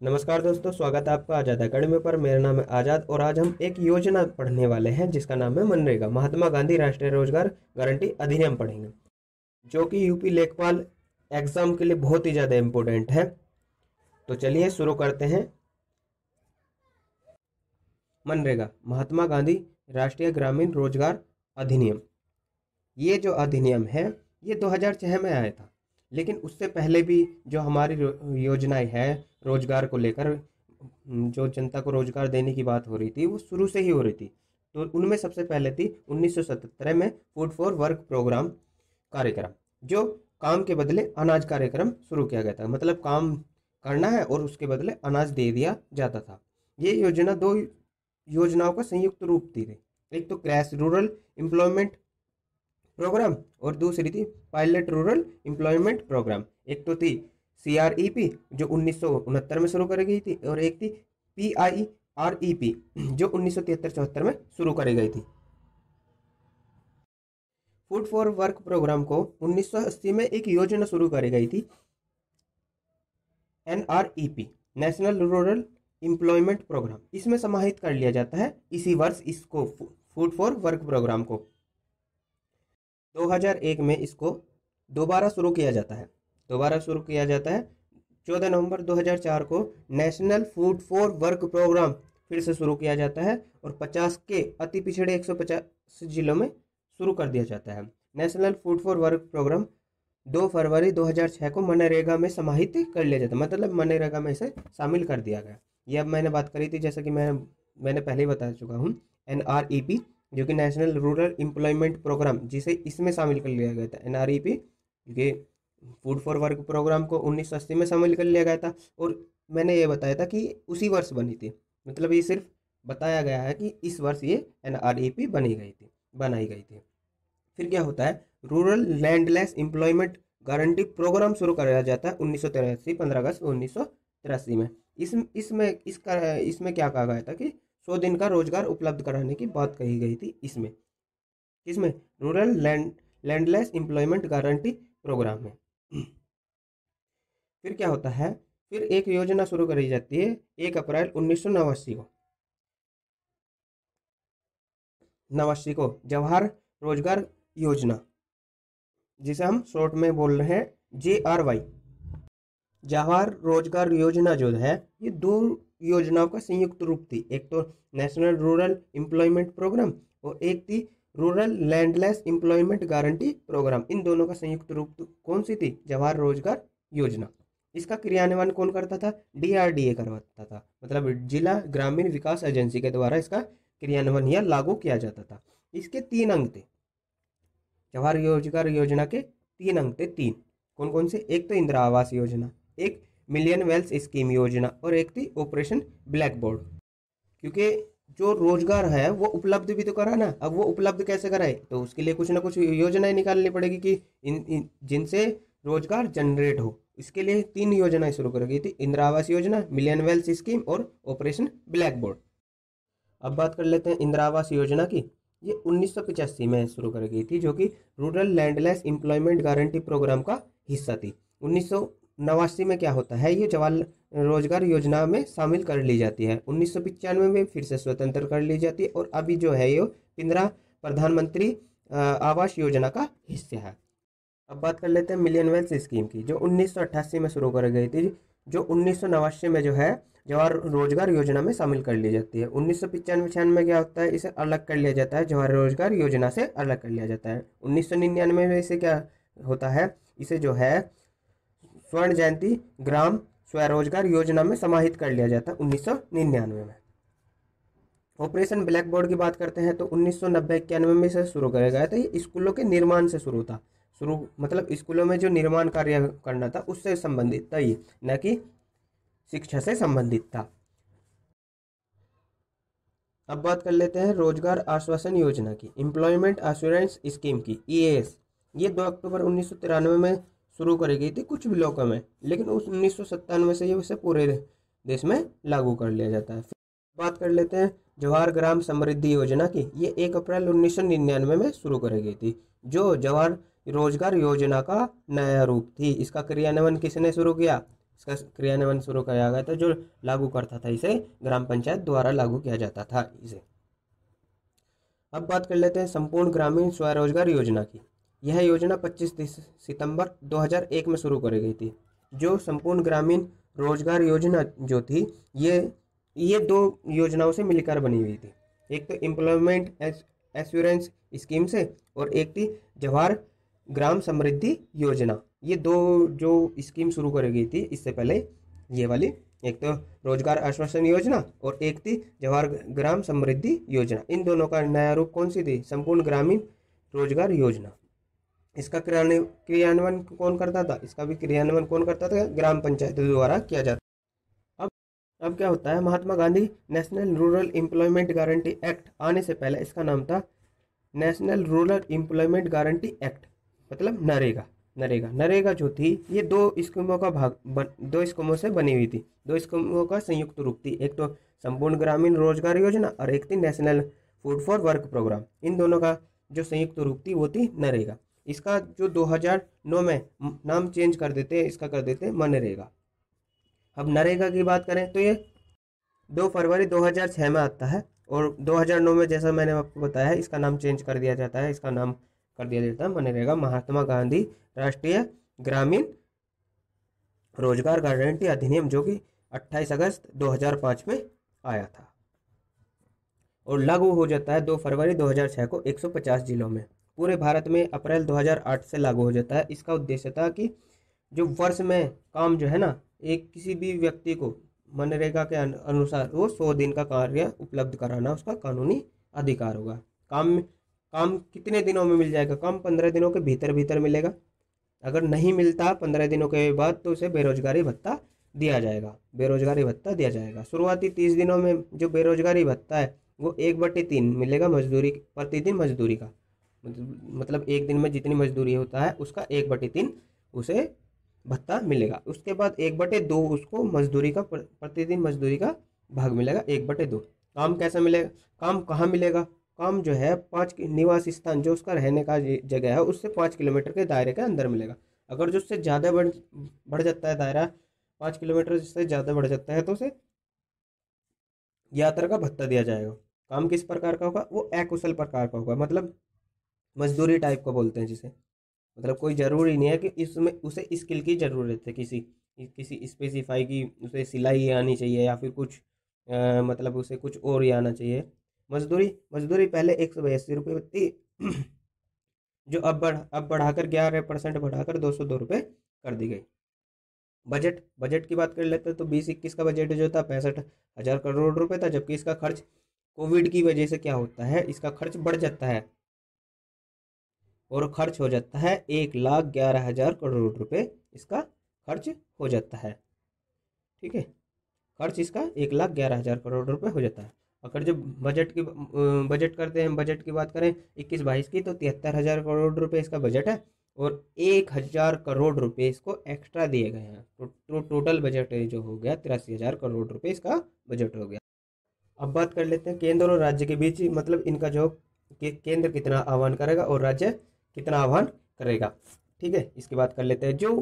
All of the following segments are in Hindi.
नमस्कार दोस्तों, स्वागत है आपका आज़ाद अकेडमी पर। मेरा नाम है आज़ाद और आज हम एक योजना पढ़ने वाले हैं जिसका नाम है मनरेगा, महात्मा गांधी राष्ट्रीय रोजगार गारंटी अधिनियम पढ़ेंगे, जो कि यूपी लेखपाल एग्जाम के लिए बहुत ही ज़्यादा इम्पोर्टेंट है। तो चलिए शुरू करते हैं। मनरेगा, महात्मा गांधी राष्ट्रीय ग्रामीण रोजगार अधिनियम। ये जो अधिनियम है ये 2006 में आया था, लेकिन उससे पहले भी जो हमारी योजनाएं हैं रोजगार को लेकर, जो जनता को रोजगार देने की बात हो रही थी वो शुरू से ही हो रही थी। तो उनमें सबसे पहले थी 1977 में फूड फॉर वर्क प्रोग्राम कार्यक्रम, जो काम के बदले अनाज कार्यक्रम शुरू किया गया था। मतलब काम करना है और उसके बदले अनाज दे दिया जाता था। ये योजना दो योजनाओं का संयुक्त रूप थी। एक तो क्रैश रूरल एम्प्लॉयमेंट प्रोग्राम और दूसरी थी पायलट रूरल एम्प्लॉयमेंट प्रोग्राम। एक तो थी CREP जो 1969 में शुरू करी गई थी और एक थी PIREP जो 1973-74 में शुरू करी गई थी। फूड फॉर वर्क प्रोग्राम को 1980 में एक योजना शुरू करी गई थी, NREP, national rural employment programme. इसमें समाहित कर लिया जाता है इसी वर्ष इसको, फूड फॉर वर्क प्रोग्राम को 2001 में इसको दोबारा शुरू किया जाता है। 14 नवंबर 2004 को national food for work programme फिर से शुरू किया जाता है और 50 के अति पिछड़े 150 जिलों में शुरू कर दिया जाता है। National food for work programme 2 फरवरी 2006 को मनरेगा में समाहित कर लिया जाता है। मतलब मनरेगा में इसे शामिल कर दिया गया। ये अब मैंने बात करी थी, जैसा कि मैंने पहले ही बता चुका हूँ। NREP जो कि नेशनल रूरल एम्प्लॉयमेंट प्रोग्राम, जिसे इसमें शामिल कर लिया गया था। NREP क्योंकि फूड फॉर वर्क प्रोग्राम को 1980 में शामिल कर लिया गया था और मैंने ये बताया था कि उसी वर्ष बनी थी। मतलब ये सिर्फ बताया गया है कि इस वर्ष ये NREP बनाई गई थी। फिर क्या होता है, rural landless employment guarantee programme शुरू कराया जाता है 1983, 15 अगस्त 1983 में। इसमें क्या कहा गया था कि 100 दिन का रोजगार उपलब्ध कराने की बात कही गई थी। इसमें rural landless employment guarantee programme में। फिर क्या होता है, फिर एक योजना शुरू करी जाती है 1 अप्रैल 1989 को जवाहर रोजगार योजना, जिसे हम शॉर्ट में बोल रहे हैं JRY। जवाहर रोजगार योजना जो है ये 2 योजनाओं का संयुक्त रूप थी। एक तो नेशनल रूरल एम्प्लॉयमेंट प्रोग्राम और एक थी rural landless employment guarantee programme. इन दोनों का संयुक्त रूप कौन सी थी, जवाहर रोजगार योजना। इसका क्रियान्वयन कौन करता था, DRDA करवाता था। मतलब जिला ग्रामीण विकास एजेंसी के द्वारा इसका क्रियान्वयन या लागू किया जाता था। इसके 3 अंग थे। जवाहर रोजगार योजना के 3 अंग थे। 3 कौन कौन से, एक तो इंदिरा आवास योजना, एक मिलियन वेल्थ स्कीम योजना और एक थी ऑपरेशन ब्लैक बोर्ड। क्योंकि जो रोजगार है वो उपलब्ध भी तो करा ना। अब वो उपलब्ध कैसे कराए, तो उसके लिए कुछ ना कुछ योजनाएं निकालनी पड़ेगी कि जिनसे रोजगार जनरेट हो। इसके लिए 3 योजनाएं शुरू कर गई थी, Indira Awas Yojana, million wealth scheme और ऑपरेशन ब्लैक बोर्ड। अब बात कर लेते हैं इंदिरा आवास योजना की। ये 1985 में शुरू कर गई थी, जो कि rural landless employment guarantee programme का हिस्सा थी। 1989 में क्या होता है, ये जवाहर रोजगार योजना में शामिल कर ली जाती है। 1995 में फिर से स्वतंत्र कर ली जाती है और अभी जो है ये 15 प्रधानमंत्री आवास योजना का हिस्सा है। अब बात कर लेते हैं मिलियन वेल्थ स्कीम की, जो 1988 में शुरू कर गई थी, जो 1989 में जो है जवाहर रोजगार योजना में शामिल कर ली जाती है। 1995-96 में क्या होता है, इसे अलग कर लिया जाता है, जवाहर रोजगार योजना से अलग कर लिया जाता है। 1999 में इसे क्या होता है, इसे जो है स्वर्ण जयंती ग्राम स्वरोजगार योजना में समाहित कर लिया जाता है 1999 में। ऑपरेशन ब्लैक बोर्ड की बात करते हैं तो 1990-91 में इसे शुरू किया गया था। ये स्कूलों के निर्माण से मतलब स्कूलों में जो निर्माण कार्य करना था उससे संबंधित था ये, न कि शिक्षा से संबंधित था। अब बात कर लेते हैं रोजगार आश्वासन योजना की, एम्प्लॉयमेंट एश्योरेंस स्कीम की, EAS। ये 2 अक्टूबर 1993 में शुरू करी गई थी कुछ ब्लॉकों में, लेकिन उस 1997 से ये उसे पूरे देश में लागू कर लिया जाता है। बात कर लेते हैं जवाहर ग्राम समृद्धि योजना की। ये 1 अप्रैल 1999 में शुरू करी गई थी, जो जवाहर रोजगार योजना का नया रूप थी। इसका क्रियान्वयन किसने शुरू किया, इसका क्रियान्वयन शुरू किया गया था। जो लागू करता था इसे ग्राम पंचायत द्वारा लागू किया जाता था इसे। अब बात कर लेते हैं संपूर्ण ग्रामीण स्वरोजगार योजना की। यह योजना 25 सितंबर 2001 में शुरू करी गई थी। जो संपूर्ण ग्रामीण रोजगार योजना जो थी, ये दो योजनाओं से मिलकर बनी हुई थी। एक तो एम्प्लॉयमेंट एश्योरेंस स्कीम से, और एक थी जवाहर ग्राम समृद्धि योजना। ये दो जो स्कीम शुरू करी गई थी इससे पहले, ये वाली, एक तो रोजगार आश्वासन योजना और एक थी जवाहर ग्राम समृद्धि योजना। इन दोनों का नया रूप कौन सी थी? संपूर्ण ग्रामीण रोजगार योजना। इसका क्रियान्वयन कौन करता था? इसका भी क्रियान्वयन कौन करता था? ग्राम पंचायत द्वारा किया जाता। अब क्या होता है, Mahatma Gandhi national rural employment guarantee act आने से पहले इसका नाम था national rural employment guarantee act, मतलब नरेगा। नरेगा जो थी ये दो स्कीमों का दो स्कीमों से बनी हुई थी। दो स्कीमों का संयुक्त रूप थी। एक तो संपूर्ण ग्रामीण रोजगार योजना और एक थी national food for work programme. इन दोनों का जो संयुक्त रूप थी वो थी नरेगा। इसका जो 2009 में नाम चेंज कर देते, इसका कर देते मनरेगा। अब नरेगा की बात करें तो ये 2 फरवरी 2006 में आता है, और 2009 में जैसा मैंने आपको बताया है इसका नाम चेंज कर दिया जाता है। इसका नाम कर दिया जाता है मनरेगा, महात्मा गांधी राष्ट्रीय ग्रामीण रोजगार गारंटी अधिनियम, जो कि 28 अगस्त 2005 में आया था और लागू हो जाता है 2 फरवरी 2006 को 150 जिलों में। पूरे भारत में अप्रैल 2008 से लागू हो जाता है। इसका उद्देश्य था कि जो वर्ष में काम जो है ना, एक किसी भी व्यक्ति को मनरेगा के अनुसार वो 100 दिन का कार्य उपलब्ध कराना उसका कानूनी अधिकार होगा। काम कितने दिनों में मिल जाएगा? काम 15 दिनों के भीतर भीतर मिलेगा। अगर नहीं मिलता 15 दिनों के बाद तो उसे बेरोजगारी भत्ता दिया जाएगा। शुरुआती 30 दिनों में जो बेरोजगारी भत्ता है वो 1/3 मिलेगा मजदूरी, प्रतिदिन मजदूरी का। मतलब एक दिन में जितनी मजदूरी होता है उसका 1/3 उसे भत्ता मिलेगा। उसके बाद 1/2 उसको मजदूरी का, प्रतिदिन मजदूरी का भाग मिलेगा 1/2। काम कैसा मिलेगा? काम कहाँ मिलेगा? काम जो है 5 निवास स्थान, जो उसका रहने का जगह है उससे 5 किलोमीटर के दायरे के अंदर मिलेगा। अगर जो उससे ज़्यादा बढ़ जाता है दायरा, 5 किलोमीटर से ज़्यादा बढ़ जाता है तो उसे यात्रा का भत्ता दिया जाएगा। काम किस प्रकार का होगा? वो अकुशल प्रकार का होगा, मतलब मजदूरी टाइप का बोलते हैं जिसे। मतलब कोई ज़रूरी नहीं है कि इसमें उसे स्किल की ज़रूरत है, किसी स्पेसिफाई की उसे सिलाई आनी चाहिए या फिर कुछ मतलब उसे कुछ और ही आना चाहिए। मजदूरी पहले 182 रुपये थी जो अब बढ़ाकर 11% बढ़ाकर 202 रुपये कर दी गई। बजट की बात कर लेते हैं तो 2021 का बजट जो था 65,000 करोड़ रुपए था, जबकि इसका खर्च कोविड की वजह से क्या होता है, इसका खर्च बढ़ जाता है और खर्च हो जाता है 1,11,000 करोड़ रुपए। इसका खर्च हो जाता है, ठीक है, खर्च इसका 1,11,000 करोड़ रुपए हो जाता है। अगर जब बजट करते हैं, बजट की बात करें 21-22 की, तो 73,000 करोड़ रुपए इसका बजट है और 1,000 करोड़ रुपए इसको एक्स्ट्रा दिए गए हैं। तो टोटल बजट जो हो गया 83,000 करोड़ रुपए इसका बजट हो गया। अब बात कर लेते हैं केंद्र और राज्य के बीच, मतलब इनका जो केंद्र कितना आह्वान करेगा और राज्य कितना आह्वान करेगा, ठीक है। इसकी बात कर लेते हैं। जो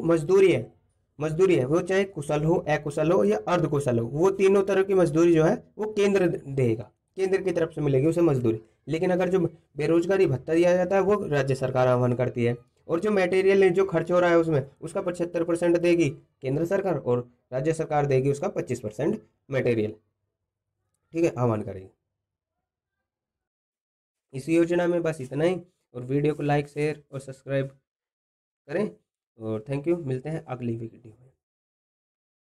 मजदूरी है वो चाहे कुशल हो, अकुशल हो या अर्ध कुशल हो, वो तीनों तरह की मजदूरी जो है वो केंद्र देगा, केंद्र की तरफ से मिलेगी उसे मजदूरी। लेकिन अगर जो बेरोजगारी भत्ता दिया जाता है वो राज्य सरकार आह्वान करती है, और जो मटेरियल जो खर्च हो रहा है उसमें उसका 75% देगी केंद्र सरकार और राज्य सरकार देगी उसका 25% मटेरियल, ठीक है, आह्वान करेगी। इस योजना में बस इतना ही, और वीडियो को लाइक शेयर और सब्सक्राइब करें, और थैंक यू। मिलते हैं अगली वीडियो में।